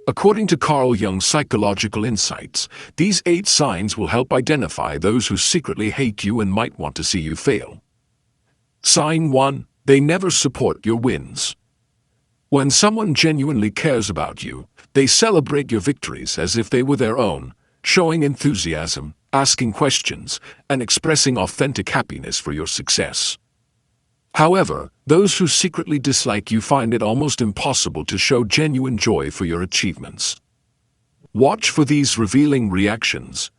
According to Carl Jung's psychological insights, these 8 signs will help identify those who secretly hate you and might want to see you fail. Sign 1. They never support your wins. When someone genuinely cares about you, they celebrate your victories as if they were their own, showing enthusiasm, asking questions, and expressing authentic happiness for your success. However, those who secretly dislike you find it almost impossible to show genuine joy for your achievements. Watch for these revealing reactions.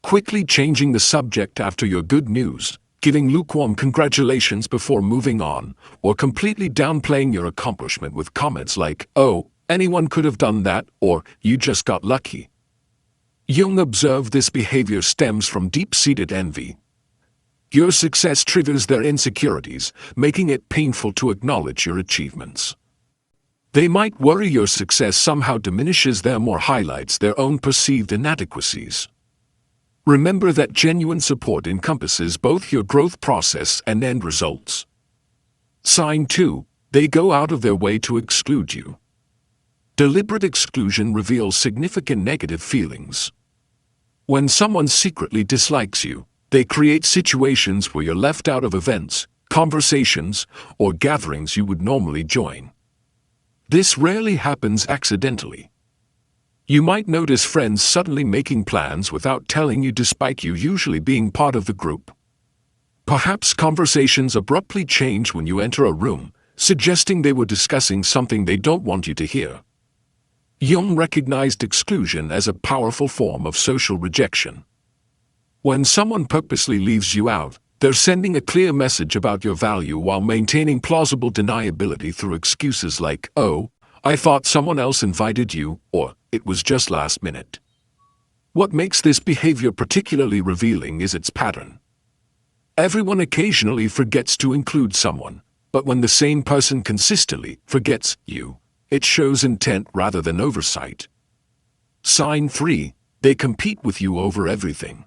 Quickly changing the subject after your good news, giving lukewarm congratulations before moving on, or completely downplaying your accomplishment with comments like, "Oh, anyone could have done that," or "You just got lucky." Jung observed this behavior stems from deep-seated envy. Your success triggers their insecurities, making it painful to acknowledge your achievements. They might worry your success somehow diminishes them or highlights their own perceived inadequacies. Remember that genuine support encompasses both your growth process and end results. Sign 2. They go out of their way to exclude you. Deliberate exclusion reveals significant negative feelings. When someone secretly dislikes you, they create situations where you're left out of events, conversations, or gatherings you would normally join. This rarely happens accidentally. You might notice friends suddenly making plans without telling you despite you usually being part of the group. Perhaps conversations abruptly change when you enter a room, suggesting they were discussing something they don't want you to hear. Jung recognized exclusion as a powerful form of social rejection. When someone purposely leaves you out, they're sending a clear message about your value while maintaining plausible deniability through excuses like, "Oh, I thought someone else invited you," or "It was just last minute." What makes this behavior particularly revealing is its pattern. Everyone occasionally forgets to include someone, but when the same person consistently forgets you, it shows intent rather than oversight. Sign 3. They compete with you over everything.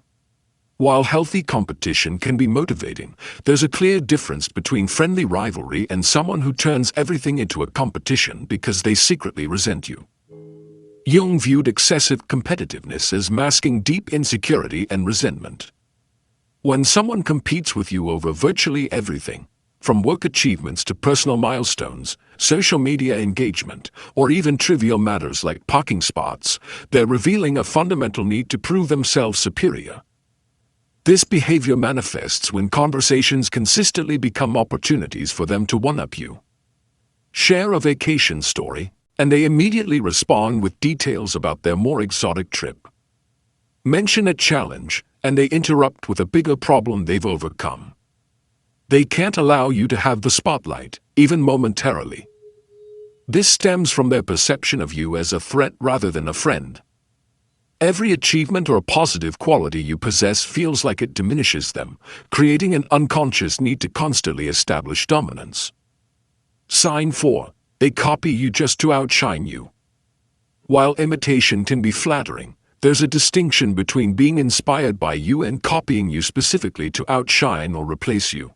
While healthy competition can be motivating, there's a clear difference between friendly rivalry and someone who turns everything into a competition because they secretly resent you. Jung viewed excessive competitiveness as masking deep insecurity and resentment. When someone competes with you over virtually everything, from work achievements to personal milestones, social media engagement, or even trivial matters like parking spots, they're revealing a fundamental need to prove themselves superior. This behavior manifests when conversations consistently become opportunities for them to one-up you. Share a vacation story, and they immediately respond with details about their more exotic trip. Mention a challenge, and they interrupt with a bigger problem they've overcome. They can't allow you to have the spotlight, even momentarily. This stems from their perception of you as a threat rather than a friend. Every achievement or positive quality you possess feels like it diminishes them, creating an unconscious need to constantly establish dominance. Sign 4. They copy you just to outshine you. While imitation can be flattering, there's a distinction between being inspired by you and copying you specifically to outshine or replace you.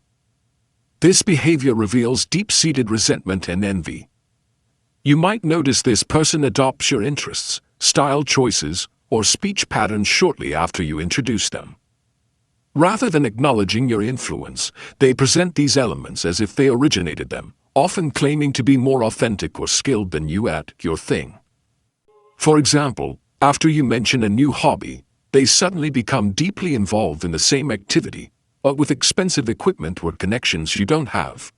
This behavior reveals deep-seated resentment and envy. You might notice this person adopts your interests, style choices, or speech patterns shortly after you introduce them. Rather than acknowledging your influence, they present these elements as if they originated them, often claiming to be more authentic or skilled than you at your thing. For example, after you mention a new hobby, they suddenly become deeply involved in the same activity, but with expensive equipment or connections you don't have.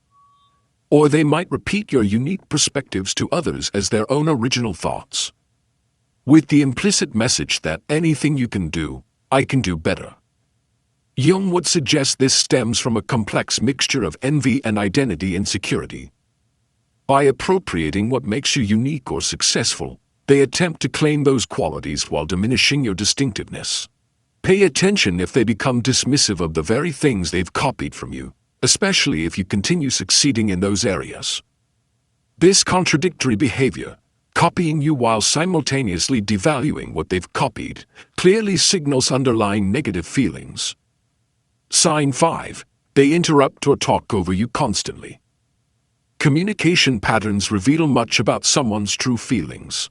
Or they might repeat your unique perspectives to others as their own original thoughts, with the implicit message that anything you can do, I can do better. Jung would suggest this stems from a complex mixture of envy and identity insecurity. By appropriating what makes you unique or successful, they attempt to claim those qualities while diminishing your distinctiveness. Pay attention if they become dismissive of the very things they've copied from you, especially if you continue succeeding in those areas. This contradictory behavior, copying you while simultaneously devaluing what they've copied, clearly signals underlying negative feelings. Sign 5. They interrupt or talk over you constantly. Communication patterns reveal much about someone's true feelings.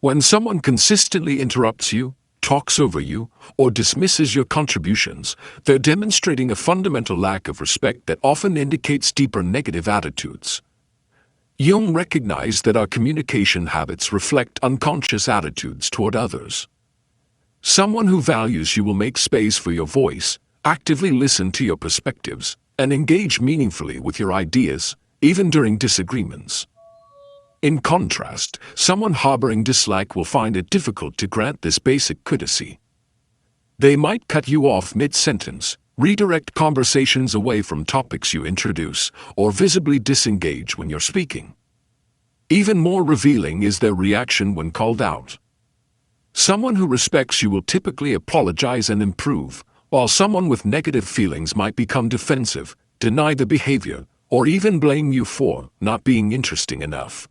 When someone consistently interrupts you, talks over you, or dismisses your contributions, they're demonstrating a fundamental lack of respect that often indicates deeper negative attitudes. Jung recognized that our communication habits reflect unconscious attitudes toward others. Someone who values you will make space for your voice, actively listen to your perspectives, and engage meaningfully with your ideas, even during disagreements. In contrast, someone harboring dislike will find it difficult to grant this basic courtesy. They might cut you off mid-sentence, redirect conversations away from topics you introduce, or visibly disengage when you're speaking. Even more revealing is their reaction when called out. Someone who respects you will typically apologize and improve, while someone with negative feelings might become defensive, deny the behavior, or even blame you for not being interesting enough.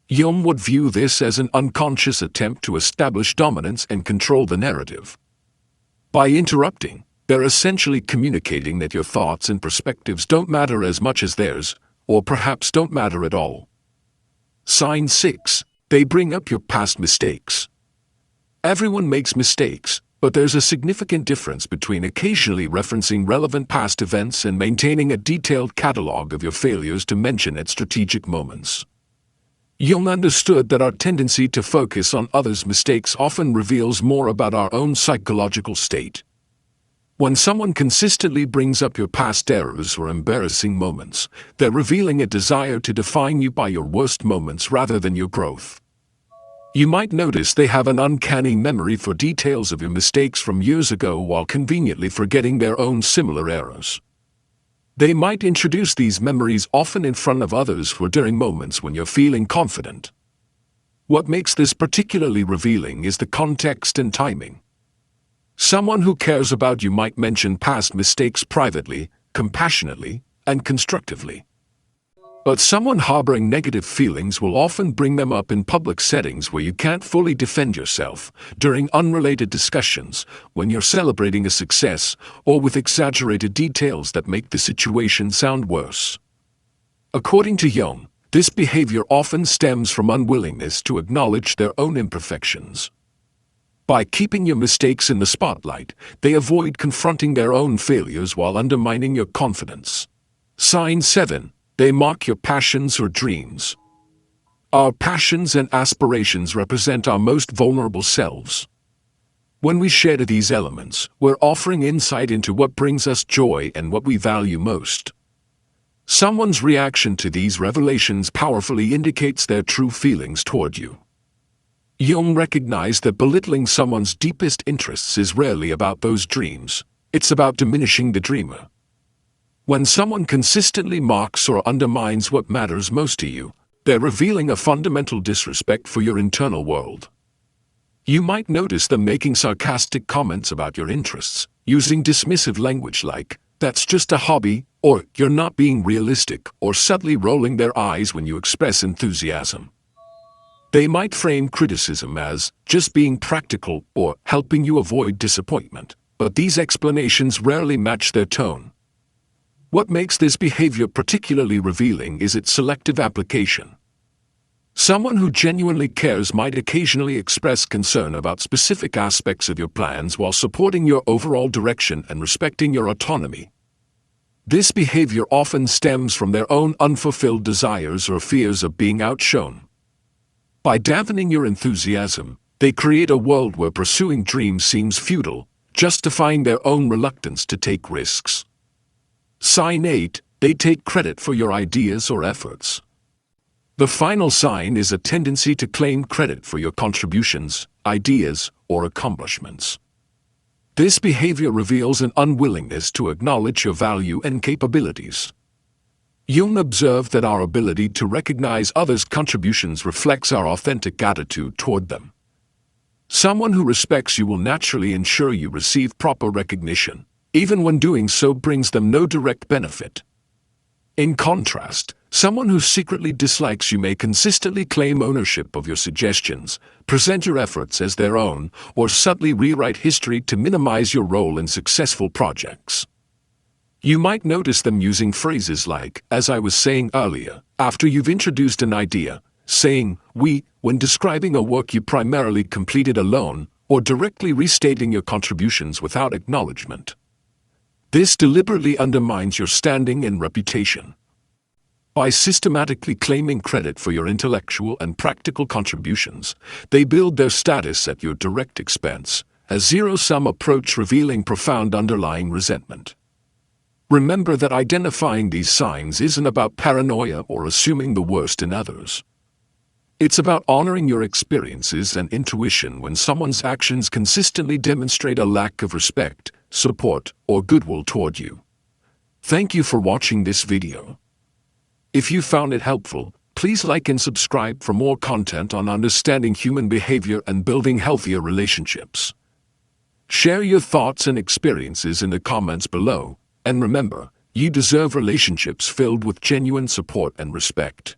Jung would view this as an unconscious attempt to establish dominance and control the narrative. By interrupting, they're essentially communicating that your thoughts and perspectives don't matter as much as theirs, or perhaps don't matter at all. Sign 6. They bring up your past mistakes. Everyone makes mistakes, but there's a significant difference between occasionally referencing relevant past events and maintaining a detailed catalog of your failures to mention at strategic moments. Jung understood that our tendency to focus on others' mistakes often reveals more about our own psychological state. When someone consistently brings up your past errors or embarrassing moments, they're revealing a desire to define you by your worst moments rather than your growth. You might notice they have an uncanny memory for details of your mistakes from years ago while conveniently forgetting their own similar errors. They might introduce these memories often in front of others or during moments when you're feeling confident. What makes this particularly revealing is the context and timing. Someone who cares about you might mention past mistakes privately, compassionately, and constructively. But someone harboring negative feelings will often bring them up in public settings where you can't fully defend yourself, during unrelated discussions, when you're celebrating a success, or with exaggerated details that make the situation sound worse. According to Jung, this behavior often stems from unwillingness to acknowledge their own imperfections. By keeping your mistakes in the spotlight, they avoid confronting their own failures while undermining your confidence. Sign 7. They mock your passions or dreams. Our passions and aspirations represent our most vulnerable selves. When we share these elements, we're offering insight into what brings us joy and what we value most. Someone's reaction to these revelations powerfully indicates their true feelings toward you. Jung recognized that belittling someone's deepest interests is rarely about those dreams. It's about diminishing the dreamer. When someone consistently mocks or undermines what matters most to you, they're revealing a fundamental disrespect for your internal world. You might notice them making sarcastic comments about your interests, using dismissive language like, "That's just a hobby," or "You're not being realistic," or subtly rolling their eyes when you express enthusiasm. They might frame criticism as just being practical or helping you avoid disappointment, but these explanations rarely match their tone. What makes this behavior particularly revealing is its selective application. Someone who genuinely cares might occasionally express concern about specific aspects of your plans while supporting your overall direction and respecting your autonomy. This behavior often stems from their own unfulfilled desires or fears of being outshone. By dampening your enthusiasm, they create a world where pursuing dreams seems futile, justifying their own reluctance to take risks. Sign 8. They take credit for your ideas or efforts. The final sign is a tendency to claim credit for your contributions, ideas, or accomplishments. This behavior reveals an unwillingness to acknowledge your value and capabilities. Jung observed that our ability to recognize others' contributions reflects our authentic attitude toward them. Someone who respects you will naturally ensure you receive proper recognition, even when doing so brings them no direct benefit. In contrast, someone who secretly dislikes you may consistently claim ownership of your suggestions, present your efforts as their own, or subtly rewrite history to minimize your role in successful projects. You might notice them using phrases like, "As I was saying earlier," after you've introduced an idea, saying "we" when describing a work you primarily completed alone, or directly restating your contributions without acknowledgement. This deliberately undermines your standing and reputation. By systematically claiming credit for your intellectual and practical contributions, they build their status at your direct expense, a zero-sum approach revealing profound underlying resentment. Remember that identifying these signs isn't about paranoia or assuming the worst in others. It's about honoring your experiences and intuition when someone's actions consistently demonstrate a lack of respect, support, or goodwill toward you. Thank you for watching this video. If you found it helpful, please like and subscribe for more content on understanding human behavior and building healthier relationships. Share your thoughts and experiences in the comments below, and remember, you deserve relationships filled with genuine support and respect.